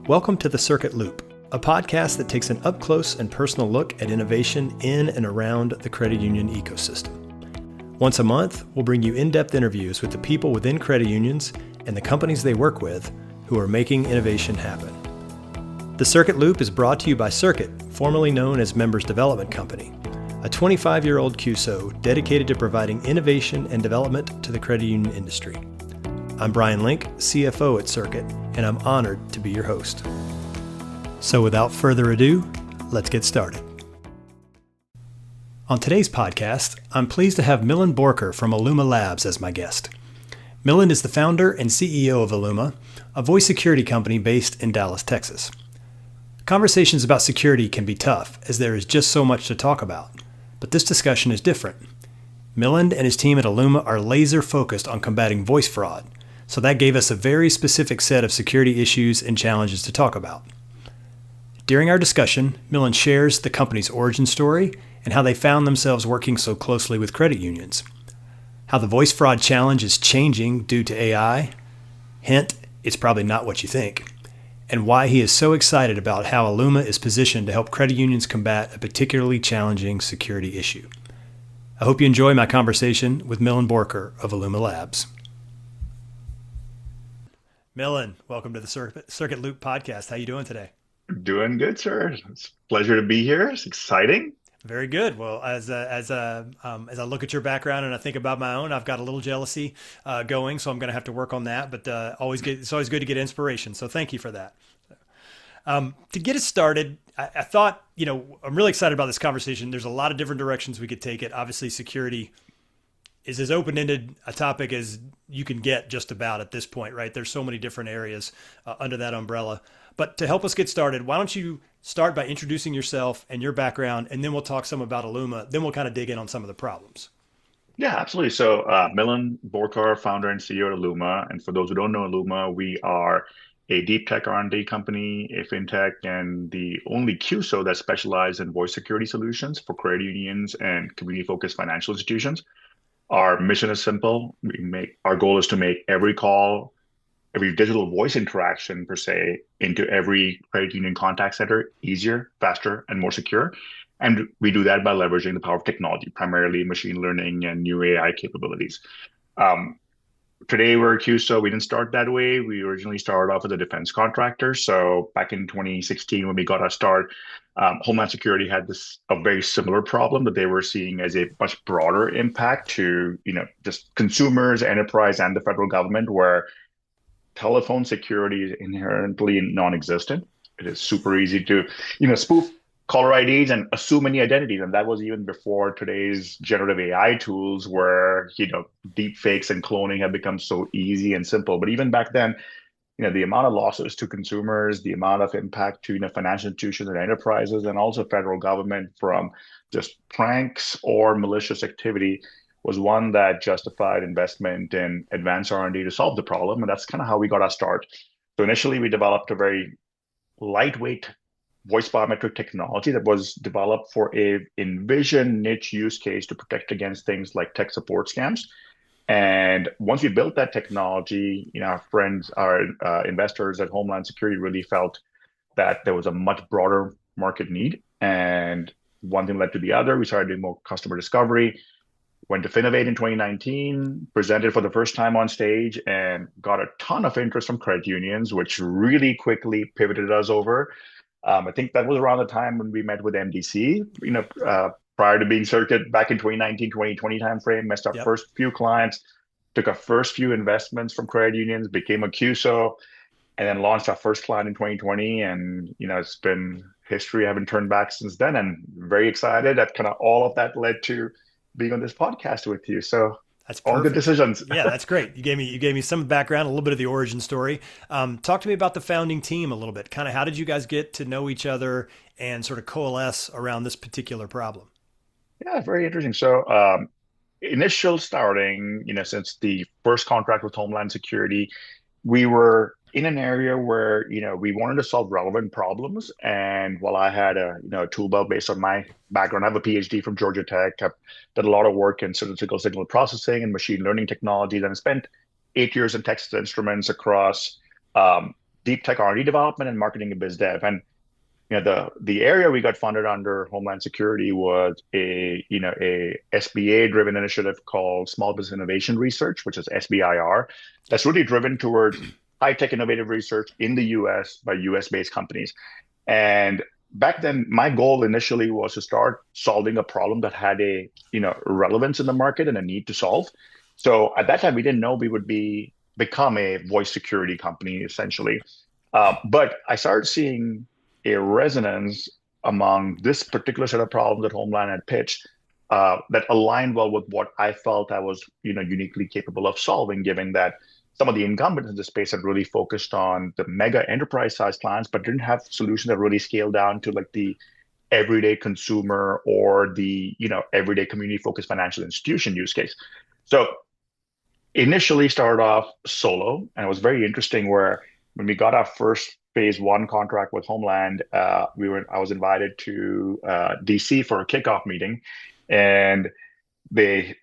Welcome to The Circuit Loop, a podcast that takes an up-close and personal look at innovation in and around the credit union ecosystem. Once a month, we'll bring you in-depth interviews with the people within credit unions and the companies they work with who are making innovation happen. The Circuit Loop is brought to you by Circuit, formerly known as Members Development Company, a 25-year-old CUSO dedicated to providing innovation and development to the credit union industry. I'm Bryan Link, CFO at Circuit, and I'm honored to be your host. So without further ado, let's get started. On today's podcast, I'm pleased to have Milind Borkar from Illuma Labs as my guest. Milind is the founder and CEO of Illuma, a voice security company based in Dallas, Texas. Conversations about security can be tough, as there is just so much to talk about, but this discussion is different. Milind and his team at Illuma are laser focused on combating voice fraud, so that gave us a very specific set of security issues and challenges to talk about. During our discussion, Milind shares the company's origin story and how they found themselves working so closely with credit unions, how the voice fraud challenge is changing due to AI, hint, it's probably not what you think, and why he is so excited about how Illuma is positioned to help credit unions combat a particularly challenging security issue. I hope you enjoy my conversation with Milind Borkar of Illuma Labs. Milind, welcome to the Circuit Loop podcast. How you doing today? Doing good, sir. It's a pleasure to be here. It's exciting. Very good. Well, as I look at your background and I think about my own, I've got a little jealousy going, so I'm going to have to work on that. But it's always good to get inspiration. So thank you for that. To get us started, I thought, I'm really excited about this conversation. There's a lot of different directions we could take it. Obviously, security is as open-ended a topic as you can get just about at this point, right? There's so many different areas under that umbrella. But to help us get started, why don't you start by introducing yourself and your background, and then we'll talk some about Illuma. Then we'll kind of dig in on some of the problems. Yeah, absolutely. So Milind Borkar, founder and CEO at Illuma. And for those who don't know Illuma, we are a deep tech R&D company, a fintech, and the only CUSO that specializes in voice security solutions for credit unions and community-focused financial institutions. Our mission is simple. Our goal is to make every call, every digital voice interaction per se, into every credit union contact center easier, faster, and more secure. And we do that by leveraging the power of technology, primarily machine learning and new AI capabilities. Today we're a CUSO. We didn't start that way. We originally started off as a defense contractor. So back in 2016, when we got our start, Homeland Security had a very similar problem that they were seeing as a much broader impact to, just consumers, enterprise, and the federal government, where telephone security is inherently non-existent. It is super easy to, spoof caller IDs and assume any identities. And that was even before today's generative AI tools where, deepfakes and cloning have become so easy and simple. But even back then, the amount of losses to consumers, the amount of impact to, financial institutions and enterprises, and also federal government from just pranks or malicious activity was one that justified investment in advanced R&D to solve the problem. And that's kind of how we got our start. So initially, we developed a very lightweight voice biometric technology that was developed for a envisioned niche use case to protect against things like tech support scams. And once we built that technology, our friends, our investors at Homeland Security really felt that there was a much broader market need. And one thing led to the other. We started doing more customer discovery, went to Finovate in 2019, presented for the first time on stage, and got a ton of interest from credit unions, which really quickly pivoted us over. I think that was around the time when we met with MDC, prior to being Circuit back in 2019, 2020 timeframe, messed up first few clients, took our first few investments from credit unions, became a CUSO, and then launched our first client in 2020. And, it's been history. I haven't turned back since then, and very excited that kind of all of that led to being on this podcast with you. So that's all perfect. good decisions. Yeah, that's great. You gave me some background, a little bit of the origin story. Talk to me about the founding team a little bit. Kind of how did you guys get to know each other and sort of coalesce around this particular problem? Yeah, very interesting. So initial starting, since the first contract with Homeland Security, we were in an area where, we wanted to solve relevant problems. And while I had a tool belt based on my background, I have a PhD from Georgia Tech. I've done a lot of work in statistical signal processing and machine learning technologies, and I spent 8 years in Texas Instruments across deep tech R&D development and marketing and biz dev. And the area we got funded under Homeland Security was a SBA driven initiative called Small Business Innovation Research, which is SBIR, that's really driven towards high tech innovative research in the US by US based companies. And back then, my goal initially was to start solving a problem that had a relevance in the market and a need to solve. So at that time, we didn't know we would become a voice security company essentially. But I started seeing a resonance among this particular set of problems that Homeland had pitched that aligned well with what I felt I was uniquely capable of solving, given that some of the incumbents in the space had really focused on the mega enterprise size clients, but didn't have solutions that really scaled down to like the everyday consumer or the everyday community focused financial institution use case. So initially started off solo, and it was very interesting where when we got our first phase one contract with Homeland, I was invited to DC for a kickoff meeting, and they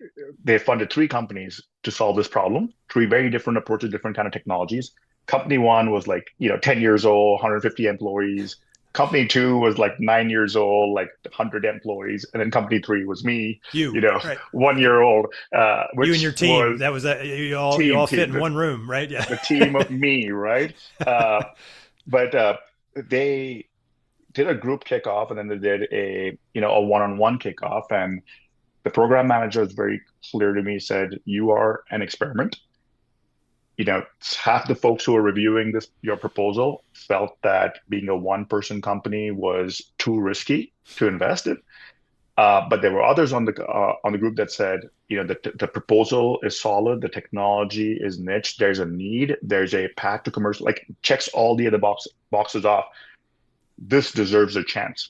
funded three companies to solve this problem, three very different approaches, different kind of technologies. Company one was like 10 years old, 150 employees. Company two was like 9 years old, like 100 employees, and then company three was me, Right. 1 year old, You and your which team. was That was you all fit in the, one room, right? Yeah. the team of me, right? But they did a group kickoff, and then they did a one-on-one kickoff, and the program manager was very clear to me, said, "You are an experiment." Half the folks who were reviewing your proposal felt that being a one-person company was too risky to invest in. But there were others on the group that said, the proposal is solid, the technology is niche, there's a need, there's a path to commercial, like checks all the other boxes off. This deserves a chance.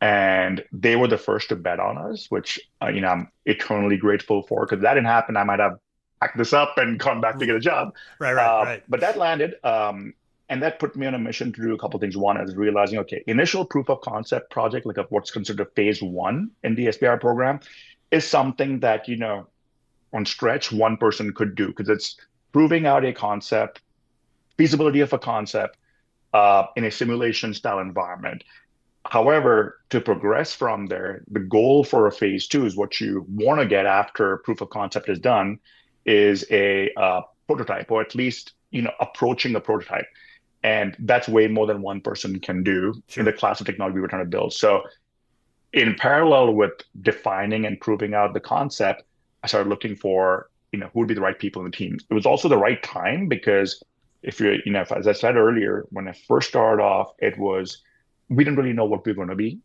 And they were the first to bet on us, which I'm eternally grateful for, because that didn't happen, I might have packed this up and gone back to get a job. Right. But that landed. And that put me on a mission to do a couple of things. One is realizing, okay, initial proof of concept project, like of what's considered phase one in the SBR program, is something that, on stretch, one person could do, because it's proving out a concept, feasibility of a concept in a simulation style environment. However, to progress from there, the goal for a phase two is what you want to get after proof of concept is done is a prototype, or at least, approaching a prototype. And that's way more than one person can do in the class of technology we were trying to build. So in parallel with defining and proving out the concept, I started looking for, who would be the right people in the team. It was also the right time, because if you're, as I said earlier, when I first started off, we didn't really know what we were going to be,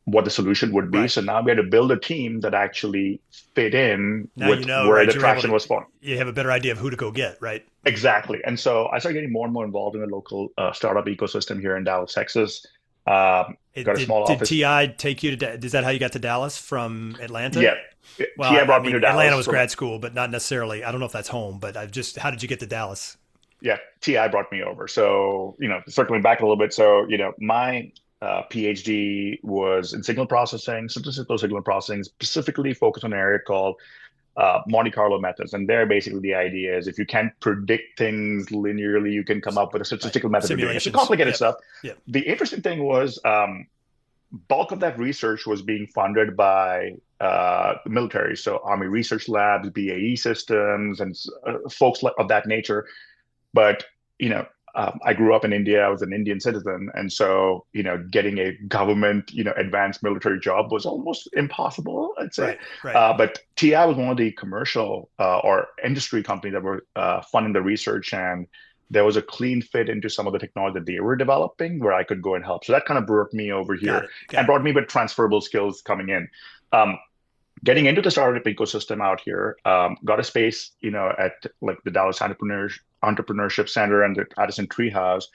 what the solution would be. Right. So now we had to build a team that actually fit in now with where right? the traction was formed. You have a better idea of who to go get, right? Exactly. And so I started getting more and more involved in the local startup ecosystem here in Dallas, Texas. Got a small office. Did TI take you to? Is that how you got to Dallas from Atlanta? Yeah. Well, TI brought me to Dallas. Atlanta was grad school, but not necessarily. I don't know if that's home, but how did you get to Dallas? Yeah, TI brought me over. So, circling back a little bit. So, my PhD was in signal processing, statistical signal processing, specifically focused on an area called Monte Carlo methods. And there, basically, the idea is if you can't predict things linearly, you can come up with a statistical method. It's complicated stuff. Yep. The interesting thing was bulk of that research was being funded by the military. So Army Research Labs, BAE Systems, and folks of that nature. But, I grew up in India. I was an Indian citizen. And so, getting a government, advanced military job was almost impossible, I'd say. Right. But TI was one of the commercial or industry companies that were funding the research. And there was a clean fit into some of the technology that they were developing where I could go and help. So that kind of brought me over here and brought me with transferable skills coming in. Getting into the startup ecosystem out here, got a space, at like the Dallas Entrepreneurship Center and the Addison Treehouse.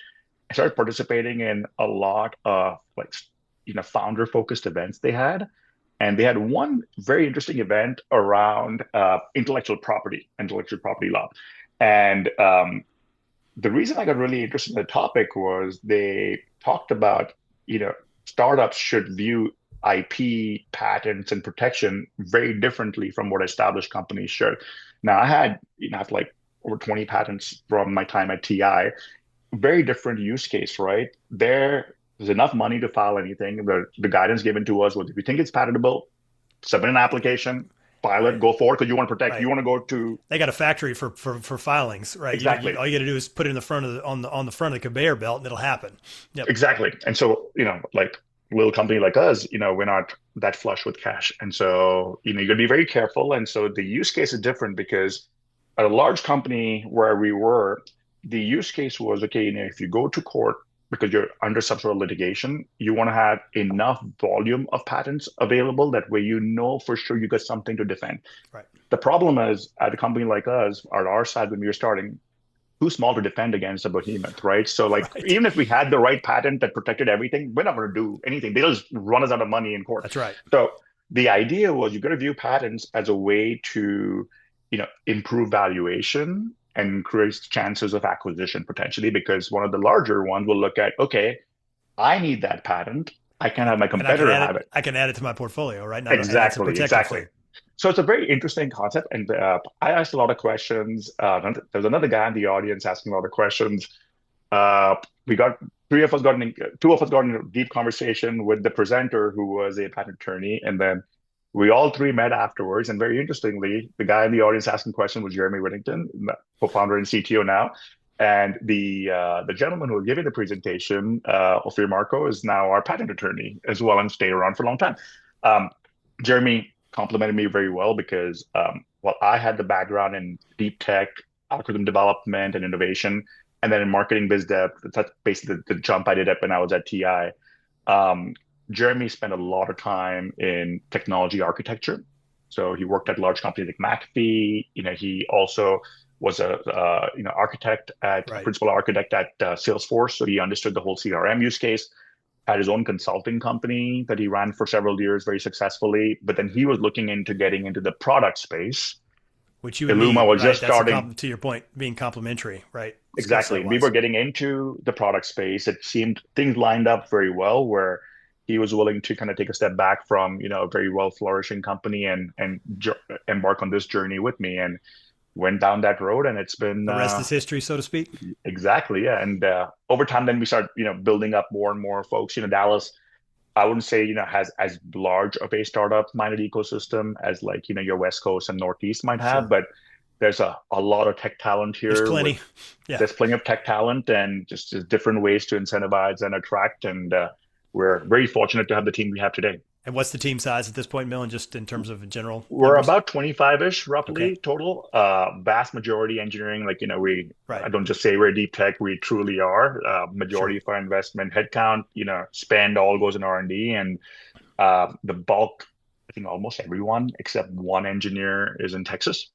I started participating in a lot of founder focused events they had. And they had one very interesting event around intellectual property law. And the reason I got really interested in the topic was they talked about, startups should view IP, patents, and protection very differently from what established companies should. Now, I had, like over 20 patents from my time at TI, very different use case, right? There's enough money to file anything. The guidance given to us was if you think it's patentable, submit an application, file it, Right. go forward because you want to protect. You Right. want to go to They got a factory for filings, right? exactly, All you got to do is put it in the front of on the front of the conveyor belt, and it'll happen. Yep. exactly. And so like a little company like us, we're not that flush with cash, and so you got to be very careful. And so the use case is different because at a large company where we were, the use case was okay, if you go to court because you're under some sort of litigation, you want to have enough volume of patents available that way for sure you got something to defend. Right. The problem is at a company like us, at our side when we were starting, too small to defend against a behemoth, right? So like Right. even if we had the right patent that protected everything, we're not going to do anything. They'll just run us out of money in court. That's right. So the idea was you got to view patents as a way to, improve valuation and increase chances of acquisition potentially, because one of the larger ones will look at, okay, I need that patent. I can't have my And I can competitor add have it. it. I can add it to my portfolio, right? And that's a Exactly, protected exactly. claim. So it's a very interesting concept, and I asked a lot of questions. There's another guy in the audience asking a lot of questions. We got two of us got in a deep conversation with the presenter, who was a patent attorney, and then we all three met afterwards. And very interestingly, the guy in the audience asking questions was Jeremy Whittington, co-founder and CTO now. And the gentleman who was giving the presentation, Ophir Marco, is now our patent attorney as well and stayed around for a long time. Um, Jeremy complimented me very well because while I had the background in deep tech, algorithm development, and innovation, and then in marketing biz dev, that's basically the jump I did up when I was at TI. Um, Jeremy spent a lot of time in technology architecture. So he worked at large companies like McAfee. He also was a architect at Right. principal architect at Salesforce. So he understood the whole CRM use case. Had his own consulting company that he ran for several years very successfully. But then he was looking into getting into the product space. Which you would Illuma need, was right? just That's starting. to your point, being complementary, right? Skill set Exactly. We were wise. getting into the product space. It seemed things lined up very well where he was willing to kind of take a step back from, a very well flourishing company and embark on this journey with me, and went down that road. And it's been The rest is history, so to speak. exactly, yeah. And over time, then we start, building up more and more folks. Dallas, I wouldn't say, has as large of a startup minded ecosystem as like, your West Coast and Northeast might have, Sure. but there's a lot of tech talent There's here with plenty. Yeah. there's plenty of tech talent and just different ways to incentivize and attract. And we're very fortunate to have the team we have today. And what's the team size at this point, Millen, just in terms of general We're numbers? about 25-ish Okay. roughly total. Vast majority engineering. Like, Right. I don't just say we're deep tech, we truly are. Majority Sure. of our investment headcount, spend all goes in R&D, and the bulk, I think almost everyone except one engineer is in Texas.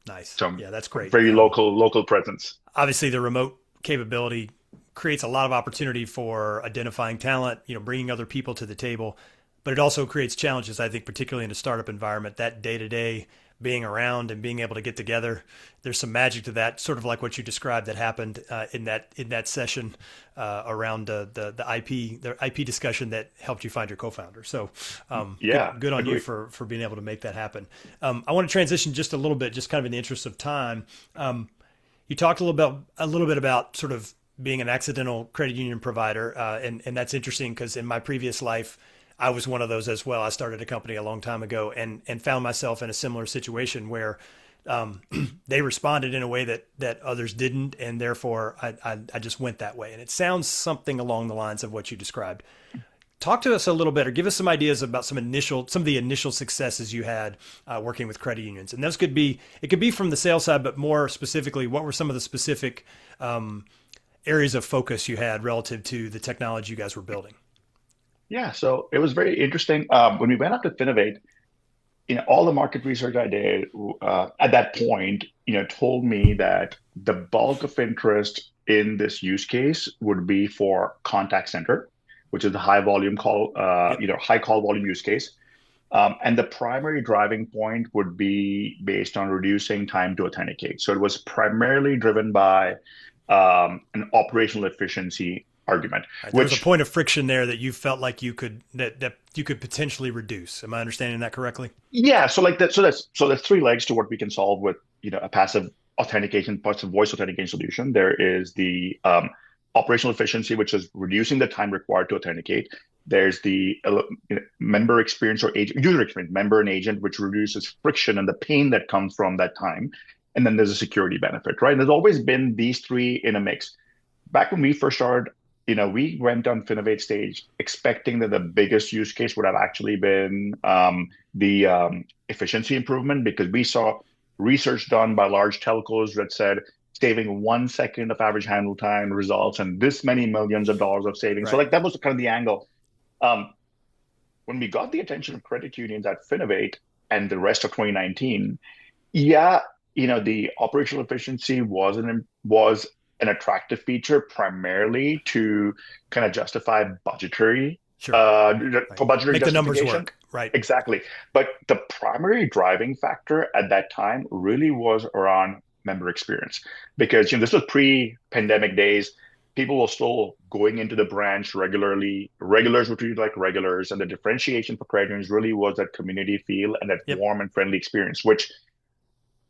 Nice. So Yeah, that's great. very local presence. Obviously, the remote capability creates a lot of opportunity for identifying talent, bringing other people to the table, but it also creates challenges, I think, particularly in a startup environment, that day to day being around and being able to get together. There's some magic to that, sort of like what you described that happened in that session around the IP discussion that helped you find your co-founder. So Yeah, good on you agree. for being able to make that happen. I want to transition just a little bit, just kind of in the interest of time. You talked a little bit about sort of being an accidental credit union provider, and that's interesting because in my previous life, I was one of those as well. I started a company a long time ago and found myself in a similar situation where they responded in a way that others didn't, and therefore I just went that way. And it sounds something along the lines of what you described. Talk to us a little bit, or give us some ideas about some of the initial successes you had working with credit unions. And those could be from the sales side, but more specifically, what were some of the specific areas of focus you had relative to the technology you guys were building? Yeah, so it was very interesting. When we went up to Finovate, all the market research I did at that point, told me that the bulk of interest in this use case would be for contact center, which is the high volume call, Yep. high call volume use case. And the primary driving point would be based on reducing time to authenticate. So it was primarily driven by an operational efficiency argument, Right. There was a which point of friction there that you felt like that you could potentially reduce. Am I understanding that correctly? yeah, so like that, so there's three legs to what we can solve with a passive authentication, parts of voice authentication solution. There is the operational efficiency, which is reducing the time required to authenticate. There's the member experience or user experience, member and agent, which reduces friction and the pain that comes from that time. And then there's a security benefit, right? And there's always been these three in a mix. Back when we first started, we went on Finovate stage expecting that the biggest use case would have actually been the efficiency improvement, because we saw research done by large telcos that said saving 1 second of average handle time results and this many millions of dollars of savings. So Right. like that was kind of the angle. Um, when we got the attention of credit unions at Finovate and the rest of 2019, yeah, the operational efficiency was an attractive feature primarily to kind of justify budgetary Sure. Right. for budgetary Make the numbers justification. work. Right. Exactly. But the primary driving factor at that time really was around member experience, because this was pre-pandemic days. People were still going into the branch regularly. Regulars were treated like regulars, and the differentiation for credit unions really was that community feel and that Yep. warm and friendly experience, which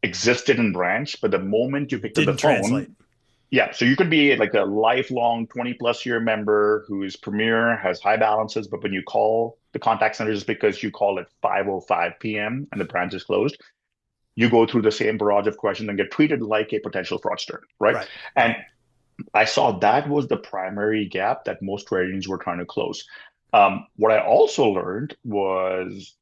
existed in branch. But the moment you picked up the Didn't translate. phone, yeah, so you could be like a lifelong 20 plus year member who's premier, has high balances, but when you call the contact center just because you call at 5:05 p.m. and the branch is closed, you go through the same barrage of questions and get treated like a potential fraudster, right? Right. And Right. I saw that was the primary gap that most credit unions were trying to close. What I also learned was,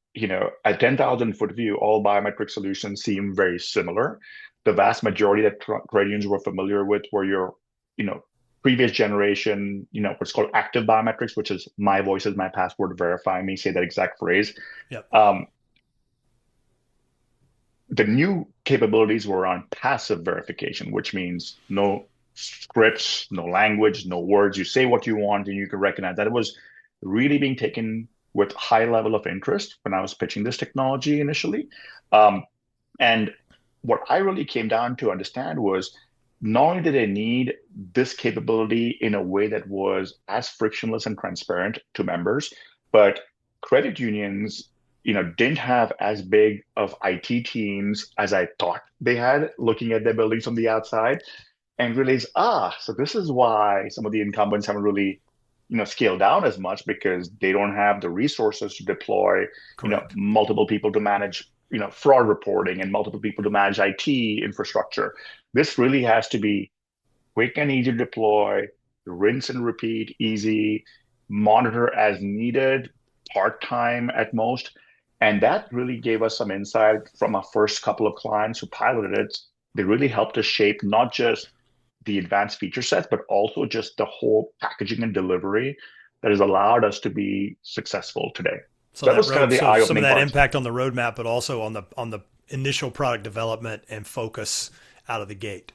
at 10,000 foot view, all biometric solutions seem very similar. The vast majority that credit unions were familiar with were your, you know, previous generation, what's called active biometrics, which is my voice is my password, verify me, say that exact phrase. Yep. Um, the new capabilities were on passive verification, which means no scripts, no language, no words. You say what you want and you can recognize that. It was really being taken with high level of interest when I was pitching this technology initially. And what I really came down to understand was not only did they need this capability in a way that was as frictionless and transparent to members, but credit unions, didn't have as big of IT teams as I thought they had, looking at their buildings from the outside, and realized, so this is why some of the incumbents haven't really, scaled down as much, because they don't have the resources to deploy, Correct. multiple people to manage, fraud reporting and multiple people to manage IT infrastructure. This really has to be quick and easy to deploy, rinse and repeat, easy, monitor as needed, part-time at most. And that really gave us some insight from our first couple of clients who piloted it. They really helped us shape not just the advanced feature sets, but also just the whole packaging and delivery that has allowed us to be successful today. So So that that was kind of road, the so some of eye-opening that part. impact on the roadmap, but also on the initial product development and focus out of the gate.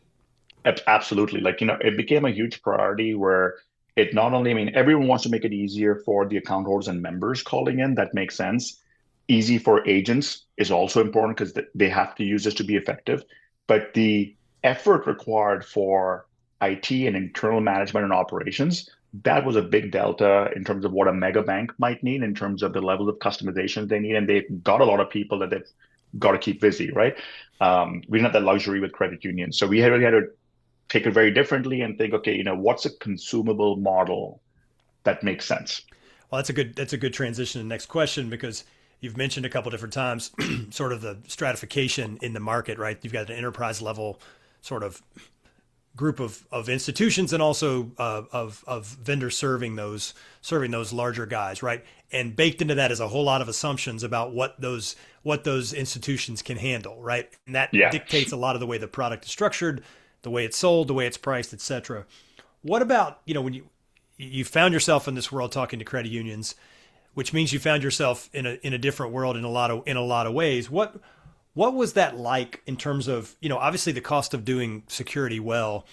Absolutely. Like, it became a huge priority where it not only, I mean, everyone wants to make it easier for the account holders and members calling in. That makes sense. Easy for agents is also important because they have to use this to be effective. But the effort required for IT and internal management and operations, that was a big delta in terms of what a mega bank might need in terms of the level of customization they need. And they've got a lot of people that they've got to keep busy, right? We didn't have that luxury with credit unions. So we really had to take it very differently and think, okay, what's a consumable model that makes sense? Well, that's a good transition to the next question, because you've mentioned a couple different times sort of the stratification in the market, right? You've got an enterprise level sort of group of institutions, and also of vendors serving those larger guys, right? And baked into that is a whole lot of assumptions about what those institutions can handle, right? And that Yeah. dictates a lot of the way the product is structured, the way it's sold, the way it's priced, et cetera. What about, when you found yourself in this world talking to credit unions, which means you found yourself in a different world in a lot of ways. What was that like in terms of, obviously the cost of doing security well?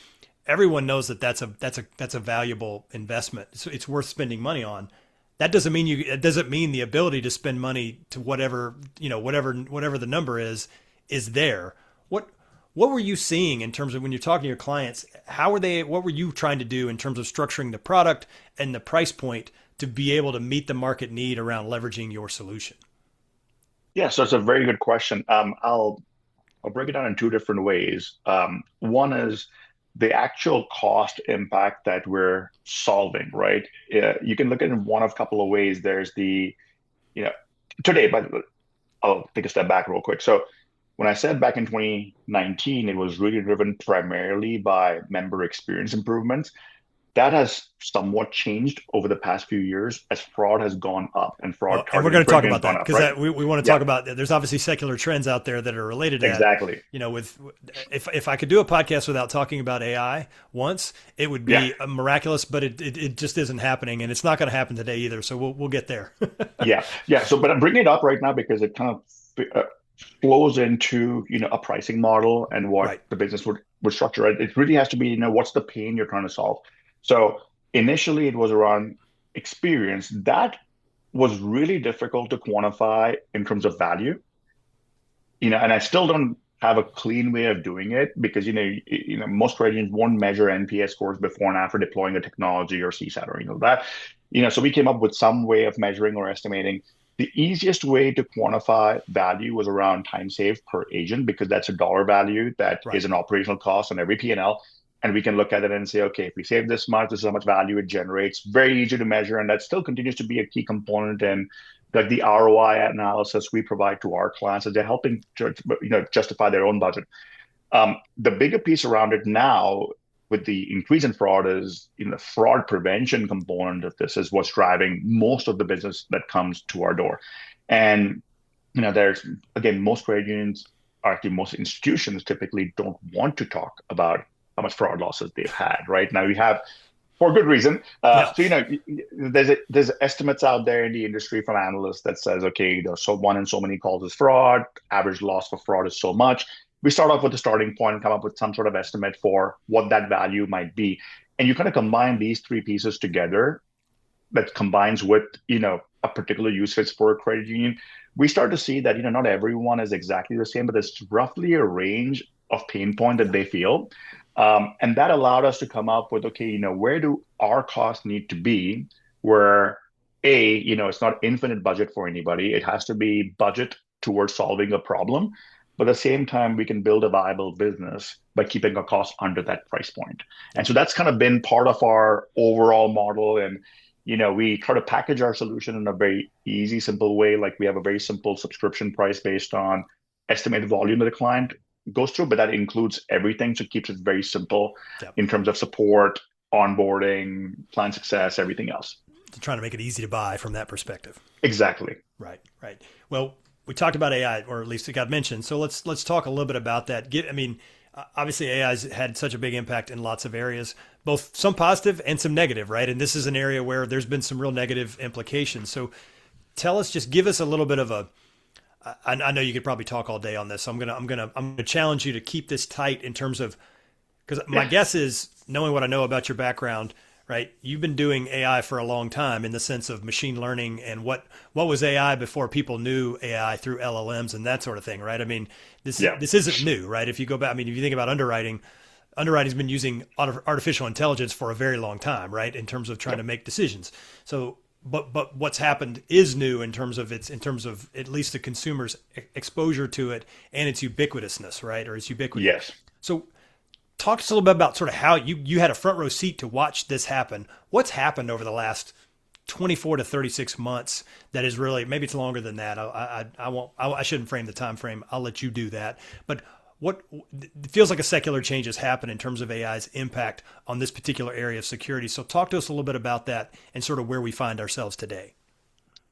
Everyone knows that that's a valuable investment. It's worth spending money on. That doesn't mean it doesn't mean the ability to spend money to whatever the number is there. What were you seeing in terms of when you're talking to your clients? What were you trying to do in terms of structuring the product and the price point to be able to meet the market need around leveraging your solution? Yeah, so it's a very good question. I'll I'll break it down in two different ways. One is the actual cost impact that we're solving, right? You can look at it in one of a couple of ways. There's the, you know, today, but I'll take a step back real quick. So when I said back in 2019, it was really driven primarily by member experience improvements. That has somewhat changed over the past few years as fraud has gone up and fraud Well, and we're targeting going to talk tracking has about gone that up, because right? we want to Yeah, talk about there's obviously secular trends out there that are related to that. exactly. You know, with if I could do a podcast without talking about AI once, it would Yeah, be miraculous, but it just isn't happening, and it's not going to happen today either. So we'll get there. yeah. So, but I'm bringing it up right now because it kind of flows into, a pricing model and what Right. the business would structure. It really has to be, what's the pain you're trying to solve. So initially it was around experience. That was really difficult to quantify in terms of value, and I still don't have a clean way of doing it because, most credit unions won't measure NPS scores before and after deploying a technology or CSAT or, that, so we came up with some way of measuring or estimating. The easiest way to quantify value was around time saved per agent because that's a dollar value that is Right. an operational cost on every P&L. And we can look at it and say, okay, if we save this much, this is how much value it generates. Very easy to measure. And that still continues to be a key component in like the ROI analysis we provide to our clients as they're helping to, justify their own budget. The bigger piece around it now with the increase in fraud is the fraud prevention component of this is what's driving most of the business that comes to our door. And there's again most credit unions, actually most institutions typically don't want to talk about how much fraud losses they've had. Right now, we have for good reason. Yeah. So there's estimates out there in the industry from analysts that says, okay, so one in so many calls is fraud. Average loss for fraud is so much. We start off with a starting point and come up with some sort of estimate for what that value might be, and you kind of combine these three pieces together. That combines with a particular use case for a credit union. We start to see that not everyone is exactly the same, but there's roughly a range of pain point that Yeah. they feel. And that allowed us to come up with, okay, where do our costs need to be where it's not infinite budget for anybody. It has to be budget towards solving a problem. But at the same time, we can build a viable business by keeping our costs under that price point. And Yeah. so that's kind of been part of our overall model. And, we try to package our solution in a very easy, simple way. Like we have a very simple subscription price based on estimated volume that the client goes through, but that includes everything. So it keeps it very simple Yeah. in terms of support, onboarding, client success, everything else. Trying to make it easy to buy from that perspective. Exactly. Right. Right. Well, we talked about AI, or at least it got mentioned. So let's talk a little bit about that. Obviously AI has had such a big impact in lots of areas, both some positive and some negative, right? And this is an area where there's been some real negative implications. So just give us a little bit of a. I know you could probably talk all day on this. So I'm gonna challenge you to keep this tight in terms of because my Yeah. guess is knowing what I know about your background, right? You've been doing AI for a long time in the sense of machine learning and what was AI before people knew AI through LLMs and that sort of thing, right? I mean, Yeah. this isn't new, right? If you go back, I mean, if you think about underwriting's been using artificial intelligence for a very long time, right? In terms of trying to Yep. make decisions. So, but what's happened is new in terms of at least the consumer's exposure to it and its ubiquitousness, right? Or its ubiquity. Yes. So talk to us a little bit about sort of how you had a front row seat to watch this happen. What's happened over the last 24 to 36 months that is really, maybe it's longer than that. I shouldn't frame the time frame. I'll let you do that. But what it feels like a secular change has happened in terms of AI's impact on this particular area of security. So talk to us a little bit about that and sort of where we find ourselves today.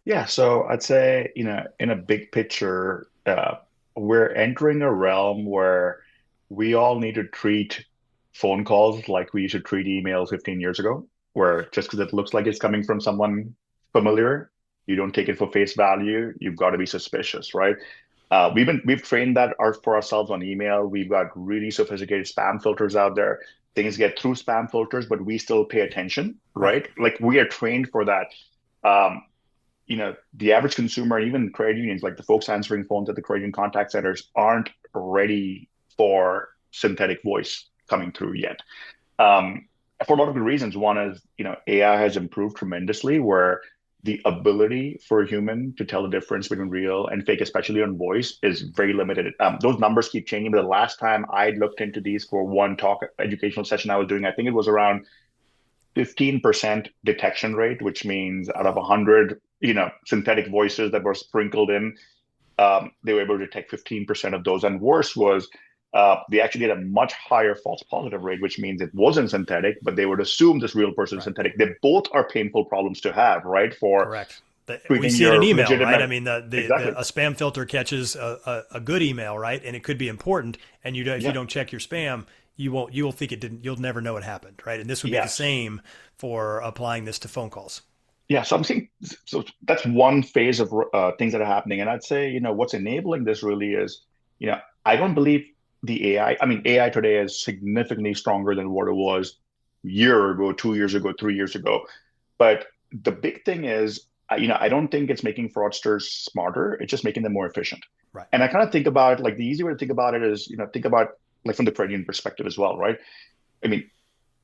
Yeah. So I'd say, in a big picture, we're entering a realm where we all need to treat phone calls like we used to treat emails 15 years ago, where just because it looks like it's coming from someone familiar, you don't take it for face value. You've got to be suspicious, right? We've trained that for ourselves on email. We've got really sophisticated spam filters out there. Things get through spam filters, but we still pay attention, Right. right? Like we are trained for that. Um, the average consumer, even credit unions, like the folks answering phones at the credit union contact centers, aren't ready for synthetic voice coming through yet. Um, for a lot of good reasons. One is, AI has improved tremendously where the ability for a human to tell the difference between real and fake, especially on voice, is very limited. Those numbers keep changing. But the last time I looked into these for one talk educational session I was doing, I think it was around 15% detection rate, which means out of Wow. 100, synthetic voices that were sprinkled in, they were able to detect 15% of those. And worse was they actually had a much higher false positive rate, which means it wasn't synthetic, but they would assume this real person is Right. synthetic. They both are painful problems to have, right? For Correct. We treating see it in your email, right? I legitimate. mean, Exactly. a spam filter catches a good email, right? And it could be important. And if you Yeah. don't check your spam, you will think it didn't, you'll never know it happened, right? And this would be the Yes. same for applying this to phone calls. Yeah. So I'm seeing, so that's one phase of things that are happening. And I'd say, what's enabling this really is, I don't believe the AI, I mean, AI today is significantly stronger than what it was a year ago, 2 years ago, 3 years ago. But the big thing is, I don't think it's making fraudsters smarter. It's just making them more efficient. Right. And I kind of think about like the easy way to think about it is, think about like from the credit union perspective as well, right? I mean,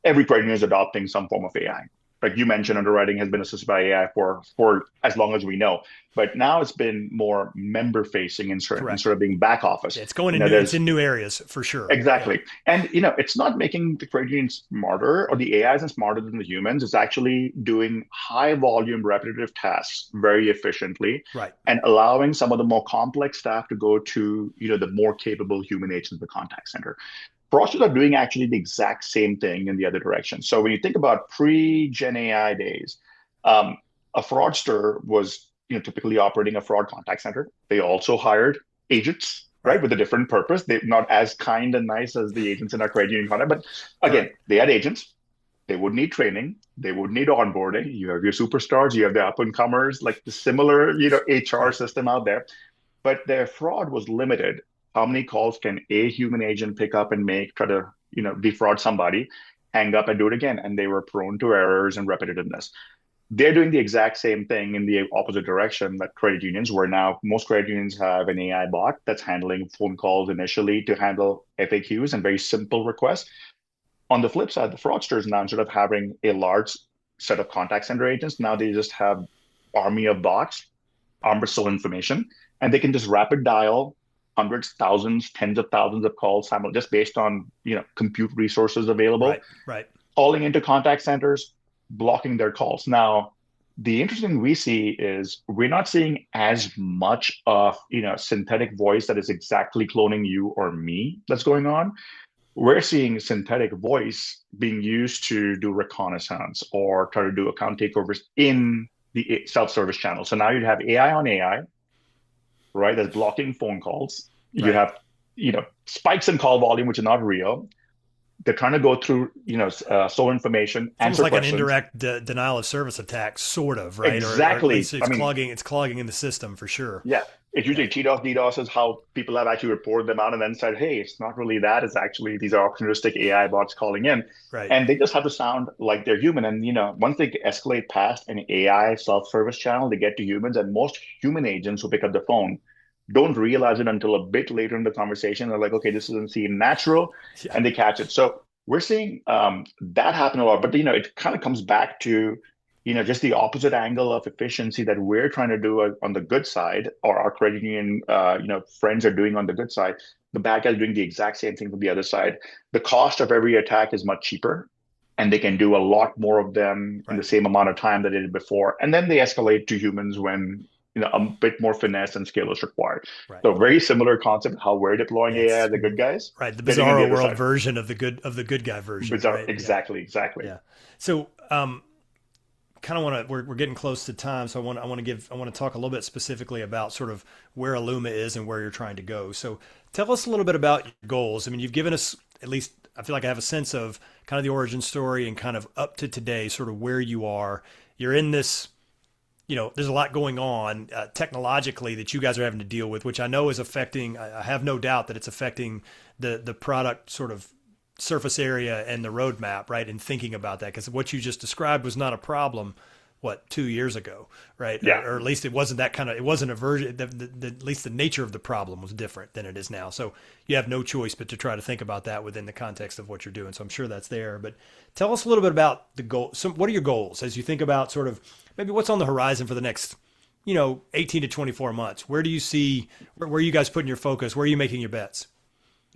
every credit union is adopting some form of AI. Like you mentioned, underwriting has been assisted by AI for as long as we know, but now it's been more member facing Correct. instead of being back office. Yeah, it's There's in new areas for sure. Yeah. exactly, and it's not making the credit union smarter or the AI isn't smarter than the humans. It's actually doing high volume repetitive tasks very efficiently Right. and allowing some of the more complex staff to go to the more capable human agents in the contact center. Fraudsters are doing actually the exact same thing in the other direction. So when you think about pre-Gen AI days, um, a fraudster was typically operating a fraud contact center. They also hired agents, right, Right. with a different purpose. They're not as kind and nice as the agents in our credit union contact, but again, Correct. they had agents. They would need training. They would need onboarding. You have your superstars. You have the up and comers, like the similar, HR Right. system out there, but their fraud was limited. How many calls can a human agent pick up and make, try to, defraud somebody, hang up and do it again? And they were prone to errors and repetitiveness. They're doing the exact same thing in the opposite direction that credit unions, where now most credit unions have an AI bot that's handling phone calls initially to handle FAQs and very simple requests. On the flip side, the fraudsters now, instead of having a large set of contact center agents, now they just have army of bots armed with stolen information, and they can just rapid dial hundreds, thousands, tens of thousands of calls just based on compute resources available, Right. Right. calling into contact centers, blocking their calls. Now, the interesting thing we see is we're not seeing as much of synthetic voice that is exactly cloning you or me that's going on. We're seeing synthetic voice being used to do reconnaissance or try to do account takeovers in the self-service channel. So now you have AI on AI, right? That's blocking phone calls. You Right. have, spikes in call volume, which are not real. They're trying to go through, stolen information, It's almost answer like an questions. indirect denial of service attack, sort of, right? Or at Exactly. least I mean, it's clogging in the system for sure. yeah, it's Yeah. usually TDOS, DDoS is how people have actually reported them out and then said, hey, it's not really that. It's actually these are opportunistic AI bots calling in. Right. And they just have to sound like they're human. And, once they escalate past an AI self-service channel, they get to humans. And most human agents who pick up the phone don't realize it until a bit later in the conversation. They're like, okay, this doesn't seem natural. Yeah. And they catch it. So we're seeing that happen a lot. But, it kind of comes back to just the opposite angle of efficiency that we're trying to do on the good side, or our credit union, friends are doing on the good side. The bad guys doing the exact same thing from the other side. The cost of every attack is much cheaper, and they can do a lot more of them in the Right. same amount of time that they did before. And then they escalate to humans when a bit more finesse and skill is required. Right. So very similar concept how we're deploying AI It's as the good guys, right. The they're doing on the bizarro other world side. version of the good guy version, Bizarre, right? Yeah. exactly, exactly. Yeah. So, kind of want to we're getting close to time, so I want to talk a little bit specifically about sort of where Illuma is and where you're trying to go. So tell us a little bit about your goals. I mean, you've given us, at least I feel like I have a sense of kind of the origin story and kind of up to today, sort of where you are. You're in this, there's a lot going on technologically that you guys are having to deal with, which I know is affecting. I have no doubt that it's affecting the product sort of surface area and the roadmap, right? And thinking about that, because what you just described was not a problem, what, 2 years ago, right? Yeah. Or at least it wasn't that kind of, it wasn't a version, at least the nature of the problem was different than it is now. So you have no choice but to try to think about that within the context of what you're doing. So I'm sure that's there, but tell us a little bit about the goal. What are your goals as you think about sort of maybe what's on the horizon for the next, 18 to 24 months? Where do you see, where are you guys putting your focus? Where are you making your bets?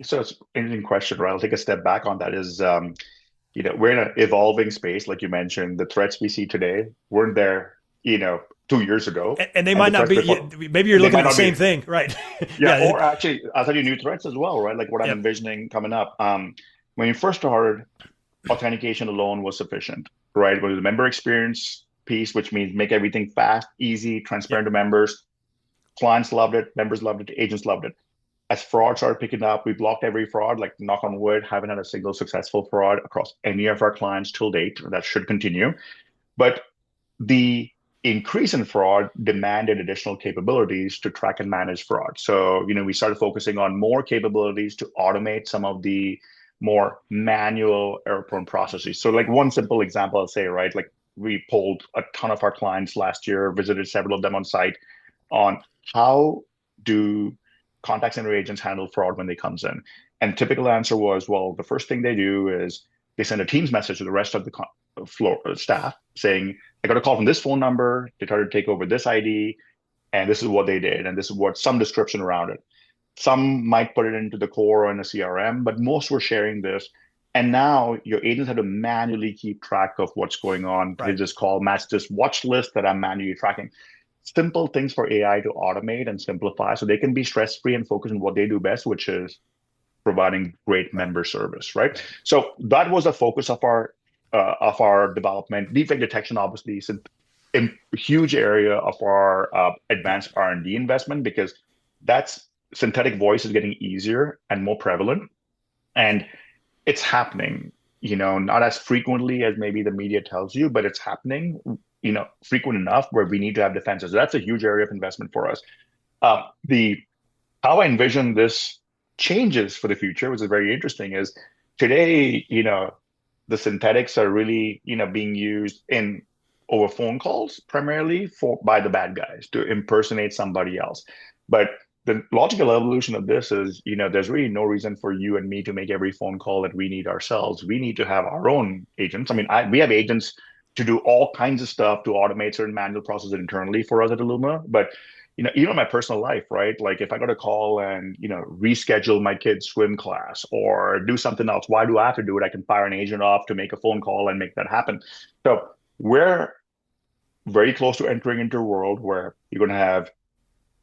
So it's an interesting question, right? I'll take a step back on that. We're in an evolving space, like you mentioned. The threats we see today weren't there, 2 years ago, And they and might the not threats be, before maybe you're they looking might at the not be. same thing, right? Yeah, Yeah. or actually, I'll tell you new threats as well, right? Like what I'm Yep. envisioning coming up. When you first started, authentication alone was sufficient, right? It was the member experience piece, which means make everything fast, easy, Yep. transparent to members. Clients loved it, members loved it, agents loved it. As fraud started picking up, we blocked every fraud, like knock on wood, haven't had a single successful fraud across any of our clients till date. That should continue. But the increase in fraud demanded additional capabilities to track and manage fraud. So, we started focusing on more capabilities to automate some of the more manual error-prone processes. So, like one simple example, I'll say, right? Like we polled a ton of our clients last year, visited several of them on site on how do contact center agents handle fraud when they comes in. And typical answer was, well, the first thing they do is they send a Teams message to the rest of the floor staff saying, I got a call from this phone number. They tried to take over this ID, and this is what they did, and this is what some description around it. Some might put it into the core or in a CRM, but most were sharing this. And now your agents have to manually keep track of what's going on. They Right. just call match this watch list that I'm manually tracking. Simple things for AI to automate and simplify so they can be stress free and focus on what they do best, which is providing great Right. member service, right? So that was a focus of our development. Defect detection, obviously, is a huge area of our advanced R&D investment because that's synthetic voice is getting easier and more prevalent, and it's happening. Not as frequently as maybe the media tells you, but it's happening. Frequent enough where we need to have defenses. So that's a huge area of investment for us. The How I envision this changes for the future, which is very interesting, is today, the synthetics are really, being used in over phone calls primarily for by the bad guys to impersonate somebody else. But the logical evolution of this is, there's really no reason for you and me to make every phone call that we need ourselves. We need to have our own agents. I mean, we have agents to do all kinds of stuff to automate certain manual processes internally for us at Illuma. But even in my personal life, right? Like if I got a call and, reschedule my kid's swim class or do something else, why do I have to do it? I can fire an agent off to make a phone call and make that happen. So we're very close to entering into a world where you're going to have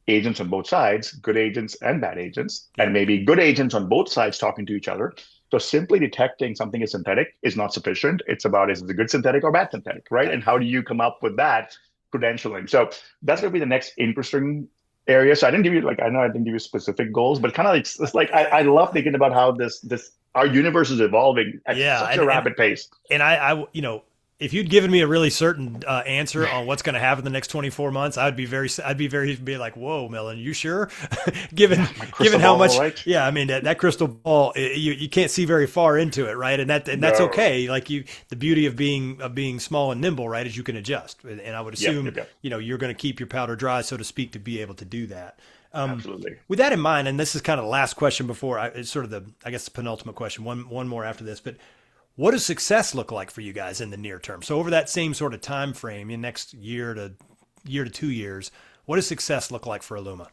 agents on both sides, good agents and bad agents, and Yep. maybe good agents on both sides talking to each other. So simply detecting something is synthetic is not sufficient. It's about is it a good synthetic or bad synthetic, right? Right. And how do you come up with that credentialing? So that's going to be the next interesting area. So I didn't give you like I know I didn't give you specific goals, but kind of like it's like I love thinking about how this our universe is evolving at Yeah. such a rapid pace. And if you'd given me a really certain answer on what's going to happen in the next 24 months, be like, whoa, Milind, you sure? given, Yeah, my given crystal how ball, much, right? yeah, I mean, that crystal ball, you can't see very far into it. Right. And that's No. okay. Like the beauty of being small and nimble, right, is you can adjust. And I would Yep, assume, yep, yep. you're going to keep your powder dry, so to speak, to be able to do that. Absolutely. With that in mind, and this is kind of the last question before it's sort of I guess, the penultimate question, one more after this, but what does success look like for you guys in the near term? So over that same sort of time frame, in next year to 2 years, what does success look like for Illuma?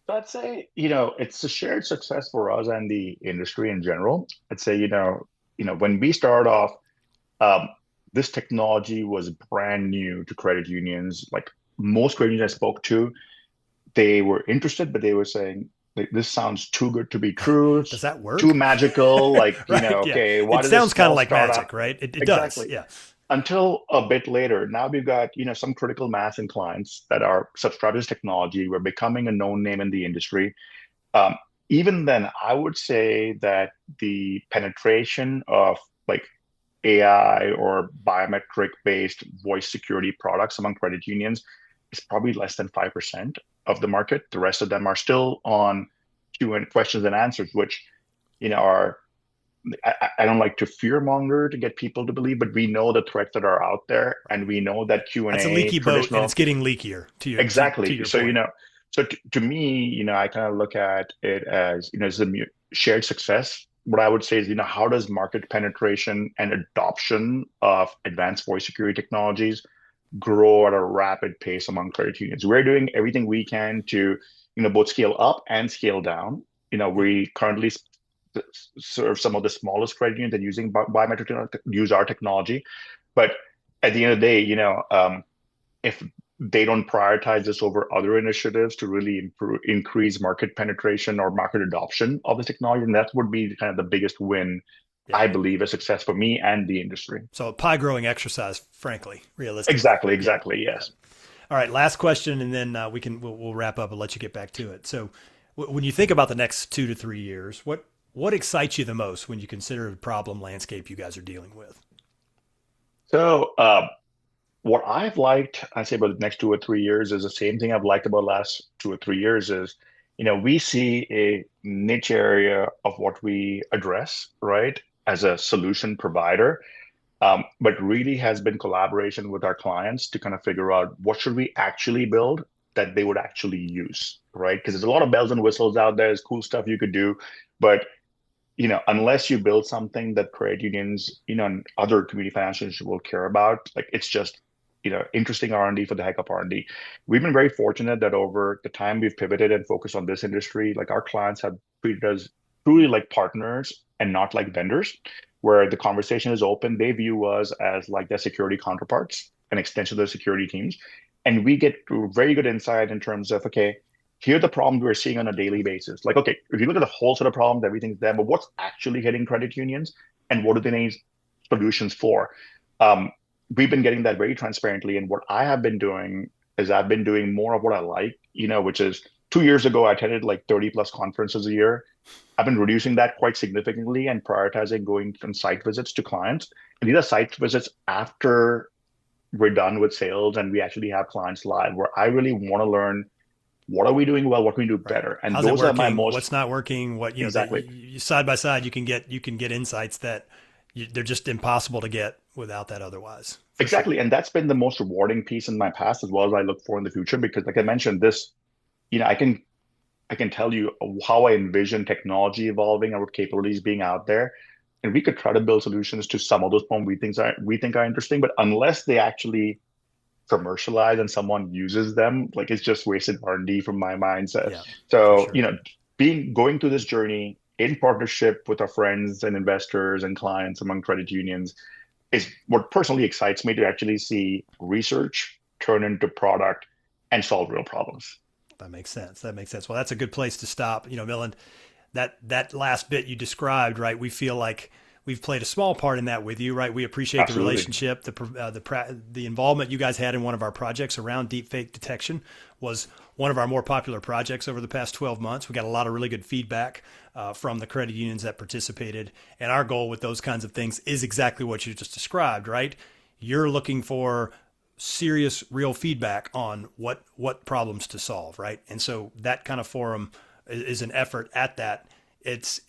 So I'd say, it's a shared success for us and the industry in general. I'd say, when we started off, um, this technology was brand new to credit unions. Like most credit unions I spoke to, they were interested, but they were saying, like, this sounds too good to be true. Does It's that too work? magical. Like, Right? Yeah. okay, why It did this sounds kind of small like magic, startup? right? It does. Exactly. Yeah. Until a bit later, now we've got, some critical mass in clients that are subscribed to this technology. We're becoming a known name in the industry. Um, Even then, I would say that the penetration of like AI or biometric based voice security products among credit unions is probably less than 5% of the market. The rest of them are still on Q and questions and answers, which, are I don't like to fear monger to get people to believe, but we know the threats that are out there, and we know that Q and That's a A leaky boat, and it's traditional. getting leakier. To Exactly. your So, point. to me, I kind of look at it as, as a shared success. What I would say is, how does market penetration and adoption of advanced voice security technologies grow at a rapid pace among credit unions. We're doing everything we can to, both scale up and scale down. We currently serve some of the smallest credit unions that using biometric use our technology. But at the end of the day, if they don't prioritize this over other initiatives to really increase market penetration or market adoption of the technology, and that would be kind of the biggest win, I believe, a success for me and the industry. So a pie growing exercise, frankly, realistically. Exactly. Yes. All right. Last question, and then we'll wrap up and let you get back to it. So when you think about the next 2 to 3 years, what excites you the most when you consider the problem landscape you guys are dealing with? So what I've liked, I say about the next 2 or 3 years is the same thing I've liked about the last 2 or 3 years is, we see a niche area of what we address, right, as a solution provider, but really has been collaboration with our clients to kind of figure out what should we actually build that they would actually use, right? Because there's a lot of bells and whistles out there. There's cool stuff you could do, but unless you build something that credit unions, and other community financial institutions will care about, like it's just, interesting R&D for the heck of R&D. We've been very fortunate that over the time we've pivoted and focused on this industry, like our clients have treated us truly like partners and not like vendors, where the conversation is open. They view us as like their security counterparts, an extension of their security teams. And we get very good insight in terms of, okay, here are the problems we're seeing on a daily basis. Like, okay, if you look at the whole set of problems, everything's there, but what's actually hitting credit unions and what do they need solutions for? We've been getting that very transparently. And what I have been doing is I've been doing more of what I like, which is 2 years ago, I attended like 30 plus conferences a year. I've been reducing that quite significantly and prioritizing going on site visits to clients. And these are site visits after we're done with sales and we actually have clients live, where I really want to learn what are we doing well, what can we do better. And how's those it working? Are my most what's not working, what exactly side by side you can get insights that they're just impossible to get without that otherwise. Exactly. Sure. And that's been the most rewarding piece in my past as well as I look for in the future, because like I mentioned this, I can tell you how I envision technology evolving and what capabilities being out there. And we could try to build solutions to some of those problems we think are interesting, but unless they actually commercialize and someone uses them, like it's just wasted R&D from my mindset. Yeah, so, sure. Going through this journey in partnership with our friends and investors and clients among credit unions is what personally excites me, to actually see research turn into product and solve real problems. That makes sense. Well, that's a good place to stop. Milind, that last bit you described, right? We feel like we've played a small part in that with you, right? We appreciate Absolutely. The relationship, the involvement you guys had in one of our projects around deepfake detection was one of our more popular projects over the past 12 months. We got a lot of really good feedback from the credit unions that participated. And our goal with those kinds of things is exactly what you just described, right? You're looking for serious, real feedback on what problems to solve, right? And so that kind of forum is an effort at that. It's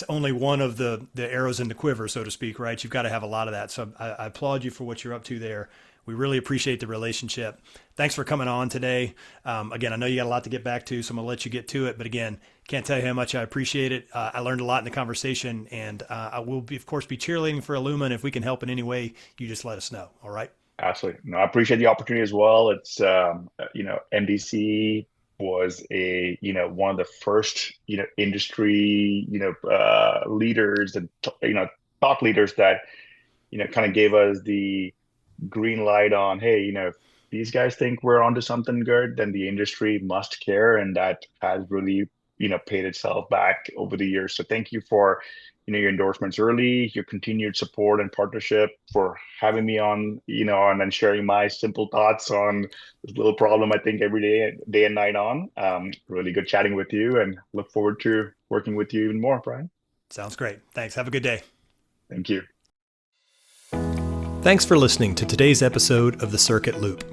only one of the arrows in the quiver, so to speak, right? You've got to have a lot of that. So I applaud you for what you're up to there. We really appreciate the relationship. Thanks for coming on today. Again, I know you got a lot to get back to, so I'm going to let you get to it. But again, can't tell you how much I appreciate it. I learned a lot in the conversation, and I will, of course, be cheerleading for Illuma. And if we can help in any way, you just let us know. All right? Absolutely. No, I appreciate the opportunity as well. It's, MDC was one of the first, industry, leaders and, thought leaders that, kind of gave us the green light on, hey, if these guys think we're onto something good, then the industry must care. And that has really, paid itself back over the years. So thank you for, your endorsements early, your continued support and partnership, for having me on, and then sharing my simple thoughts on this little problem I think every day and night on. Really good chatting with you, and look forward to working with you even more, Bryan. Sounds great. Thanks. Have a good day. Thank you. Thanks for listening to today's episode of The Circuit Loop.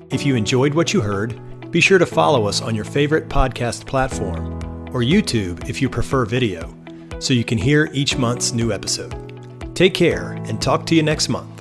If you enjoyed what you heard, be sure to follow us on your favorite podcast platform, or YouTube if you prefer video, so you can hear each month's new episode. Take care, and talk to you next month.